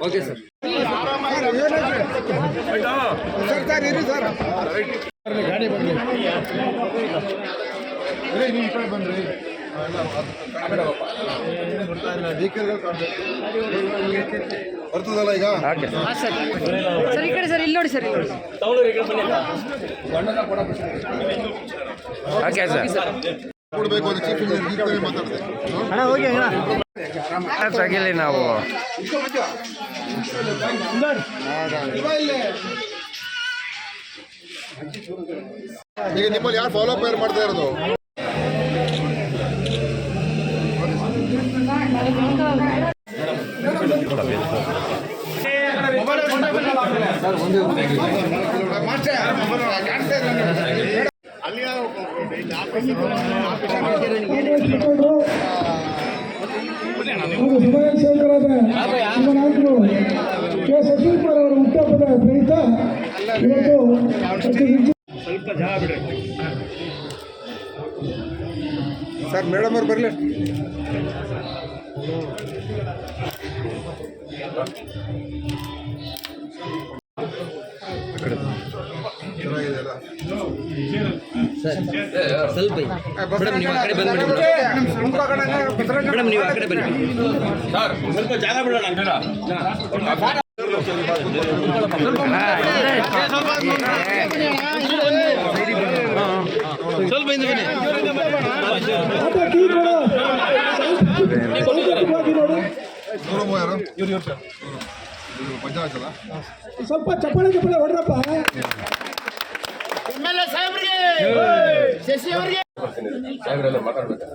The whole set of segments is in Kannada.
Okay sir. ಗಾಡಿ ಬಂದ್ರಿ ನೀವು ಈ ಕಡೆ ಬಂದ್ರಿ ಬರ್ತದಲ್ಲ ಈಗ. ಸರ್ ಈ ಕಡೆ ಸರ್, ಇಲ್ಲಿ ನೋಡಿ ಸರ್, ಇಲ್ಲಿ ನೋಡಿ. Okay sir. ಕೊಡಬೇಕು ಅದು ಚೀಫ್ ಇಂಜಿನಿಯರ್ ಮಾತಾಡ್ದೆ ಆಗಿಲ್ಲ ನಾವು ಈಗ ನಿಮ್ಮಲ್ಲಿ ಯಾರು ಫಾಲೋ ಅಪ್ ಯಾರು ಮಾಡ್ತಾ ಇರೋದು? ನಾಯಕರು ಕೆ ಸಚಿವಕುಮಾರ್ ಅವರ ಹುಟ್ಟುಹಬ್ಬದ ಪ್ರಯುಕ್ತ ಸ್ವಲ್ಪ ಜಾಗ ಬಿಡ್ರಿ ಸರ್. ಮೇಡಮ್ ಅವ್ರು ಬರಲಿ. ಸ್ವಲ್ಪ ಮೇಡಮ್ ನೀವು ಆ ಕಡೆ ಬಂದ್ಬಿಡಿ. ಮೇಡಮ್ ನೀವು ಆ ಕಡೆ ಬನ್ನಿ ಸರ್. ಸ್ವಲ್ಪ ಜಾಗ ಬಿಡೋಣ. ಸ್ವಲ್ಪ ಹಿಂದೆ ಬನ್ನಿ. ಪಂಚಾಯತ್ ಅಲ್ಲ, ಸ್ವಲ್ಪ ಚಪ್ಪಾಳೆ ಹೊಡ್ರಪ್ಪ. ಮಾತಾಡ್ಬೇಕು.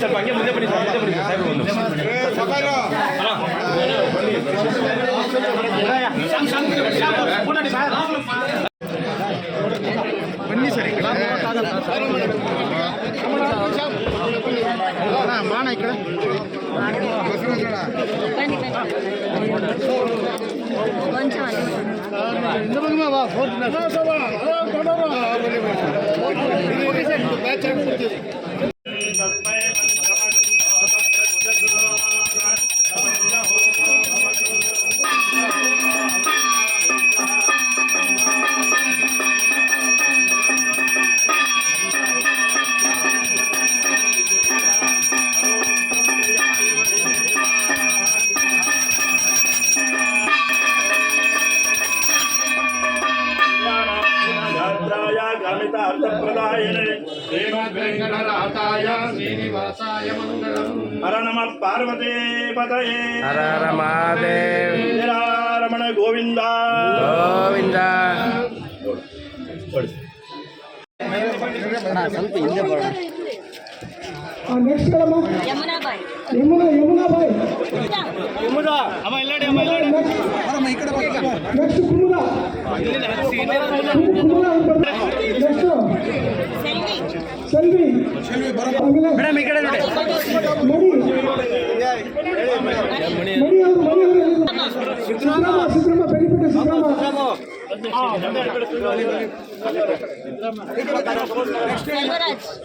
ಸ್ವಲ್ಪ ಹಂಗೆ ಮುಂದೆ ಬನ್ನಿ ಬನ್ನಿ ಸರಿ ಮಾಣ ಈ ಕಡೆ ಹರ ನಮಃ ಪಾರ್ವತಿ ಪತಯೇ ಹರ ಹರ ಮಹಾದೇವ್. ರಮಣ ಗೋವಿಂದ ಗೋವಿಂದ. ಸ್ವಲ್ಪ ಹಿಂದೆ ಬರೋಣ. Next Yamunabai. Next Kumuda. Selvi. Madam ಈ ಕಡೆ ನೋಡಿ. ಮಣಿ ಅವರು ಸಿದ್ದರಾಮ ಬೆಳಿಪೇಟೆ ಸಿದ್ದರಾಮ.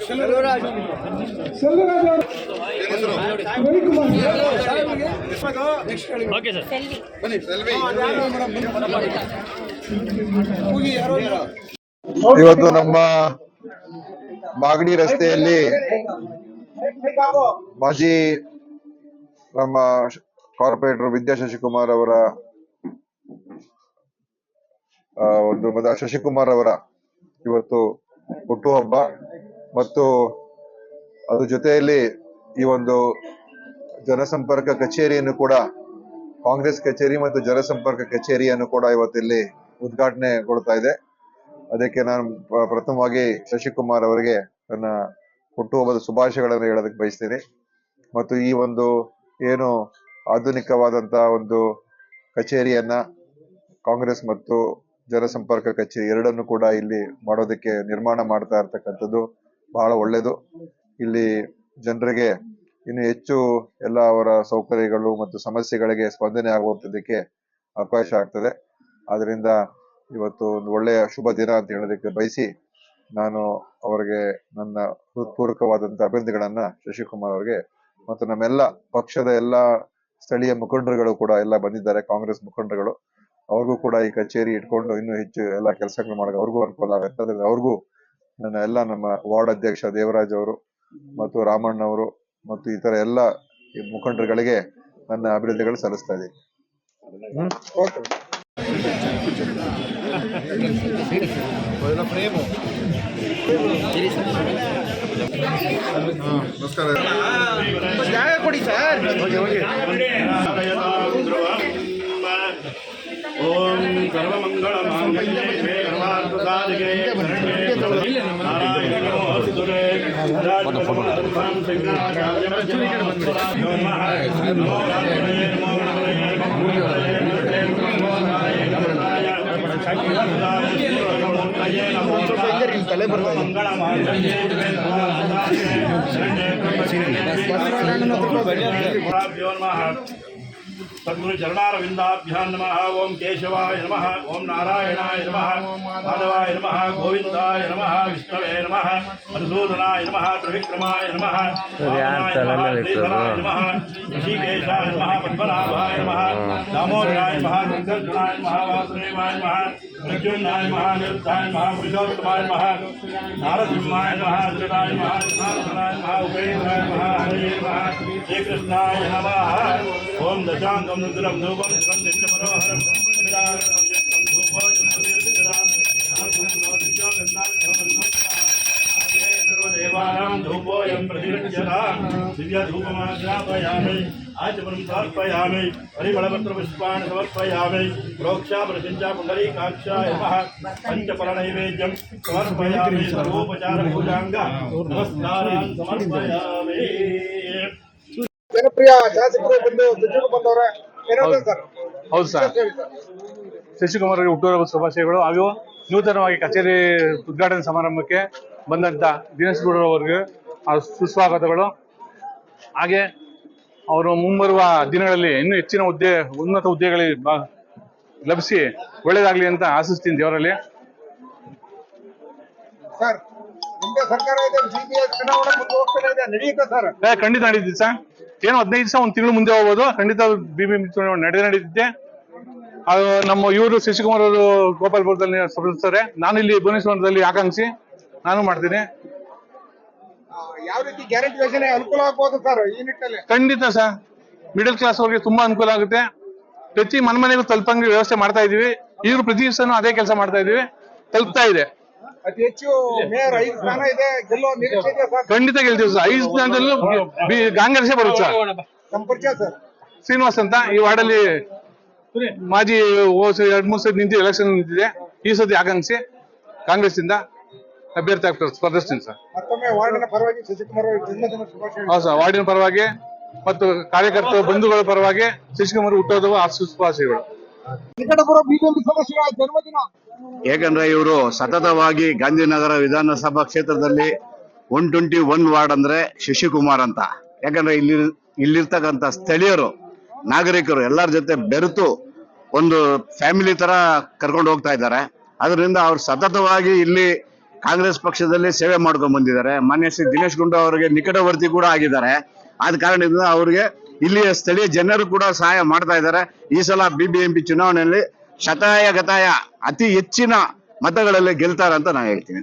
ಸೆಲ್ವರಾಜ್ ರವಿಕುಮಾರ್. ಇವತ್ತು ನಮ್ಮ ಮಾಗಡಿ ರಸ್ತೆಯಲ್ಲಿ ಮಾಜಿ ನಮ್ಮ ಕಾರ್ಪೊರೇಟರ್ ವಿದ್ಯಾ ಶಶಿಕುಮಾರ್ ಅವರ ಶಶಿಕುಮಾರ್ ಅವರ ಇವತ್ತು ಹುಟ್ಟುಹಬ್ಬ ಮತ್ತು ಅದ್ರ ಜೊತೆಯಲ್ಲಿ ಈ ಒಂದು ಜನಸಂಪರ್ಕ ಕಚೇರಿಯನ್ನು ಕೂಡ, ಕಾಂಗ್ರೆಸ್ ಕಚೇರಿ ಮತ್ತು ಜನಸಂಪರ್ಕ ಕಚೇರಿಯನ್ನು ಕೂಡ ಇವತ್ತಿಲ್ಲಿ ಉದ್ಘಾಟನೆಗೊಳ್ತಾ ಇದೆ. ಅದಕ್ಕೆ ನಾನು ಪ್ರಥಮವಾಗಿ ಶಶಿಕುಮಾರ್ ಅವರಿಗೆ ನನ್ನ ಹುಟ್ಟುಹಬ್ಬದ ಶುಭಾಶಯಗಳನ್ನು ಹೇಳೋದಕ್ಕೆ ಬಯಸ್ತೀನಿ. ಮತ್ತು ಈ ಒಂದು ಏನು ಆಧುನಿಕವಾದಂತಹ ಒಂದು ಕಚೇರಿಯನ್ನ ಕಾಂಗ್ರೆಸ್ ಮತ್ತು ಜನಸಂಪರ್ಕ ಕಚೇರಿ ಎರಡನ್ನು ಕೂಡ ಇಲ್ಲಿ ಮಾಡೋದಕ್ಕೆ ನಿರ್ಮಾಣ ಮಾಡ್ತಾ ಇರ್ತಕ್ಕಂಥದ್ದು ಬಹಳ ಒಳ್ಳೇದು. ಇಲ್ಲಿ ಜನರಿಗೆ ಇನ್ನು ಹೆಚ್ಚು ಎಲ್ಲ ಅವರ ಸೌಕರ್ಯಗಳು ಮತ್ತು ಸಮಸ್ಯೆಗಳಿಗೆ ಸ್ಪಂದನೆ ಆಗುವಂಥದ್ದಕ್ಕೆ ಅವಕಾಶ ಆಗ್ತದೆ. ಆದ್ರಿಂದ ಇವತ್ತು ಒಂದು ಒಳ್ಳೆಯ ಶುಭ ದಿನ ಅಂತ ಹೇಳೋದಕ್ಕೆ ಬಯಸಿ ನಾನು ಅವರಿಗೆ ನನ್ನ ಹೃತ್ಪೂರ್ವಕವಾದಂತಹ ಅಭಿನಂದನೆಗಳನ್ನ ಶಶಿಕುಮಾರ್ ಅವರಿಗೆ ಮತ್ತು ನಮ್ಮೆಲ್ಲ ಪಕ್ಷದ ಎಲ್ಲ ಸ್ಥಳೀಯ ಮುಖಂಡರುಗಳು ಕೂಡ ಎಲ್ಲ ಬಂದಿದ್ದಾರೆ, ಕಾಂಗ್ರೆಸ್ ಮುಖಂಡರುಗಳು. ಅವ್ರಿಗೂ ಕೂಡ ಈ ಕಚೇರಿ ಇಟ್ಕೊಂಡು ಇನ್ನೂ ಹೆಚ್ಚು ಎಲ್ಲ ಕೆಲಸಗಳು ಮಾಡೋಕೆ ಅವ್ರಿಗೂ ಅನುಕೂಲ ಆಗುತ್ತೆ. ಅವ್ರಿಗೂ ನಮ್ಮ ವಾರ್ಡ್ ಅಧ್ಯಕ್ಷ ದೇವರಾಜ್ ಅವರು ಮತ್ತು ರಾಮಣ್ಣ ಅವರು ಮತ್ತು ಇತರ ಎಲ್ಲ ಮುಖಂಡರುಗಳಿಗೆ ನನ್ನ ಅಭಿನಂದನೆಗಳು ಸಲ್ಲಿಸ್ತಾ ಇದ್ದೀನಿ. ನಮಸ್ಕಾರ. ಜಾಗ ಕೊಡಿ ಸರ್. ಓಂ ಸರ್ವಮಂಗಳ ಮಾಂಗಲ್ಯೇ ಸರ್ವಾರ್ಥಸಾಧಿಕೆ ಶರಣ್ಯೇ ನಾರಾಯಣೋ ನಮೋಸ್ತುತೇ सद्गुरु चरणारविंदाभ्यां नमः। ओम केशवाय नमः, ओम नारायणाय नमः, माधवाय नमः, गोविंदाय नमः, विष्णवे नमः, मधुसूदनाय नमः, त्रिविक्रमाय नमः, वामनाय नमः, श्रीधराय नमः, ऋषिकेशाय नमः, पद्मनाभाय नमः, दामोदराय नमः, गंगाधराय नमः, वासुदेवाय नमः, प्रद्युम्नाय नमः, निरुद्धाय नमः, पुरुषोत्तमाय नमः, नारसिंहाय नमः, धृताय नमः, जनार्दनाय नमः, उपेन्द्राय नमः, हरे नमः, श्रीकृष्णाय नमः। ओम दशांगम रुद्रम धूपम संदिष्ट मनोहरम विराजम यत्तं धूपो जन्मदिराम सर्वदेवानां धूपोऽयं प्रतिरज्यतां दिव्यधूपमाश्रापयामि आचमनं समर्पयामि परिमलपत्रपुष्पाणि समर्पयामि प्रोक्षाप्रसिञ्चा पुण्डरीकाक्षाय नमः पञ्चफलनैवेद्यं समर्पयामि सर्वोपचारपूजाङ्ग नमस्कारान् समर्पयामि। ಜನಪ್ರಿಯ ಶಾಸಕರು ಬಂದು ದುಡ್ಡು ಬಂದವರ ಏನಾದ್ರು ಸರ್? ಹೌದು ಸರ್, ಶಶಿಕುಮಾರ್ ಅವರಿಗೆ ಹುಟ್ಟುಹಬ್ಬ ಶುಭಾಶಯಗಳು. ಹಾಗೂ ನೂತನವಾಗಿ ಕಚೇರಿ ಉದ್ಘಾಟನೆ ಸಮಾರಂಭಕ್ಕೆ ಬಂದಂತ ದಿನೇಶ್ ಗೌಡ ಅವರಿಗೆ ಸುಸ್ವಾಗತಗಳು. ಹಾಗೆ ಅವರು ಮುಂಬರುವ ದಿನಗಳಲ್ಲಿ ಇನ್ನೂ ಹೆಚ್ಚಿನ ಉನ್ನತ ಹುದ್ದೆಗಳಿಗೆ ಲಭಿಸಿ ಒಳ್ಳೇದಾಗ್ಲಿ ಅಂತ ಆಶಿಸ್ತೀನಿ ದೇವರಲ್ಲಿ. ಸರ್, ನಿಮ್ದೇ ಸರ್ಕಾರ ಇದೆ, ಸಿಬಿಎಸ್ ಚುನಾವಣೆ ಮುಂದೆ ಹೋಗ್ತಾನೆ ಇದೆ, ನಡೆಯುತ್ತೆ ಸರ್? ಖಂಡಿತ ನಡೀತಿದೆ ಸರ್. ಏನು 15 ದಿವಸ ಒಂದು ತಿಂಗಳು ಮುಂದೆ ಹೋಗ್ಬೋದು. ಖಂಡಿತ ಬಿಬಿಎಂಪಿ ಚುನಾವಣೆ ನಡೀತಿದೆ. ಅದು ನಮ್ಮ ಇವರು ಶಶಿಕುಮಾರ್ ಅವರು ಗೋಪಾಲ್ಪುರದಲ್ಲಿ ಸ್ಪರ್ಧಿಸ್ತಾರೆ. ನಾನು ಇಲ್ಲಿ ಭುವನೇಶ್ವರದಲ್ಲಿ ಆಕಾಂಕ್ಷಿ, ನಾನು ಮಾಡ್ತೀನಿ. ಯಾವ ರೀತಿ ಗ್ಯಾರಂಟಿ ಯೋಜನೆ ಅನುಕೂಲ ಆಗ್ಬೋದು ಸರ್ ಈ ನಿಟ್ಟಿನಲ್ಲಿ? ಖಂಡಿತ ಸರ್, ಮಿಡಲ್ ಕ್ಲಾಸ್ ಅವ್ರಿಗೆ ತುಂಬಾ ಅನುಕೂಲ ಆಗುತ್ತೆ. ಪ್ರತಿ ಮನೆಗೂ ತಲುಪಂಗೆ ವ್ಯವಸ್ಥೆ ಮಾಡ್ತಾ ಇದೀವಿ. ಈಗಲೂ ಪ್ರತಿ ದಿವಸನೂ ಅದೇ ಕೆಲಸ ಮಾಡ್ತಾ ಇದೀವಿ, ತಲುಪ್ತಾ ಇದೆ. ಅತಿ ಹೆಚ್ಚು ಮೇಯರ್ 5 ಸ್ಥಾನ ಇದೆ, ಗೆಲ್ಲುವ ನಿರೀಕ್ಷೆ ಇದೆ ಸರ್? ಖಂಡಿತ ಗೆಲ್ತೀವಿ ಸರ್. 5 ಸ್ಥಾನದಲ್ಲೂ ಕಾಂಗ್ರೆಸ್ ಬರುತ್ತೆ ಸರ್. ಸಂಪರ್ಕ ಸರ್ ಶ್ರೀನಿವಾಸ್ ಅಂತ ಈ ವಾರ್ಡಲ್ಲಿ ಮಾಜಿ 2-3 ಸತಿ ನಿಂತು ಎಲೆಕ್ಷನ್ ನಿಂತಿದೆ. ಈ ಸತಿ ಆಕಾಂಕ್ಷಿ ಕಾಂಗ್ರೆಸ್ ಇಂದ ಅಭ್ಯರ್ಥಿ ಆಗ್ತಾರೆ, ಸ್ಪರ್ಧಿಸ್ತೀನಿ ಸರ್. ಮತ್ತೊಮ್ಮೆ ವಾರ್ಡಿನ ಪರವಾಗಿ ಶಶಿಕುಮಾರ್ ಅವರಿಗೆ ಜನ್ಮದಿನ ಶುಭಾಶಯಗಳು. ಹೌದು ಸರ್, ವಾರ್ಡಿನ ಪರವಾಗಿ ಮತ್ತು ಕಾರ್ಯಕರ್ತರ ಬಂಧುಗಳ ಪರವಾಗಿ ಶಶಿಕುಮಾರ್ ಹುಟ್ಟುಹಬ್ಬ ಶುಭಾಶಯಗಳು. ನಿಕಟಪುರ ಬಿಜೆಪಿ ಸದಸ್ಯರ ಜನ್ಮದಿನ. ಯಾಕಂದ್ರೆ ಇವರು ಸತತವಾಗಿ ಗಾಂಧಿನಗರ ವಿಧಾನಸಭಾ ಕ್ಷೇತ್ರದಲ್ಲಿ 121 ವಾರ್ಡ್ ಅಂದ್ರೆ ಶಶಿಕುಮಾರ್ ಅಂತ. ಯಾಕಂದ್ರೆ ಇಲ್ಲಿರ್ತಕ್ಕಂಥ ಸ್ಥಳೀಯರು, ನಾಗರಿಕರು ಎಲ್ಲರ ಜೊತೆ ಬೆರೆತು ಒಂದು ಫ್ಯಾಮಿಲಿ ತರ ಕರ್ಕೊಂಡು ಹೋಗ್ತಾ ಇದ್ದಾರೆ. ಅದರಿಂದ ಅವ್ರು ಸತತವಾಗಿ ಇಲ್ಲಿ ಕಾಂಗ್ರೆಸ್ ಪಕ್ಷದಲ್ಲಿ ಸೇವೆ ಮಾಡ್ಕೊಂಡು ಬಂದಿದ್ದಾರೆ. ಮಾನ್ಯ ಶ್ರೀ ದಿನೇಶ್ ಗುಂಡೂರಾವ್ ಅವರಿಗೆ ನಿಕಟವರ್ತಿ ಕೂಡ ಆಗಿದ್ದಾರೆ. ಆದ ಕಾರಣದಿಂದ ಅವರಿಗೆ ಇಲ್ಲಿಯ ಸ್ಥಳೀಯ ಜನರು ಕೂಡ ಸಹಾಯ ಮಾಡ್ತಾ ಇದ್ದಾರೆ. ಈ ಸಲ ಬಿಬಿಎಂಪಿ ಚುನಾವಣೆಯಲ್ಲಿ ಶತಾಯ ಗತಾಯ ಅತಿ ಹೆಚ್ಚಿನ ಮತಗಳಲ್ಲಿ ಗೆಲ್ತಾರೆ ಅಂತ ನಾನು ಹೇಳ್ತೀನಿ.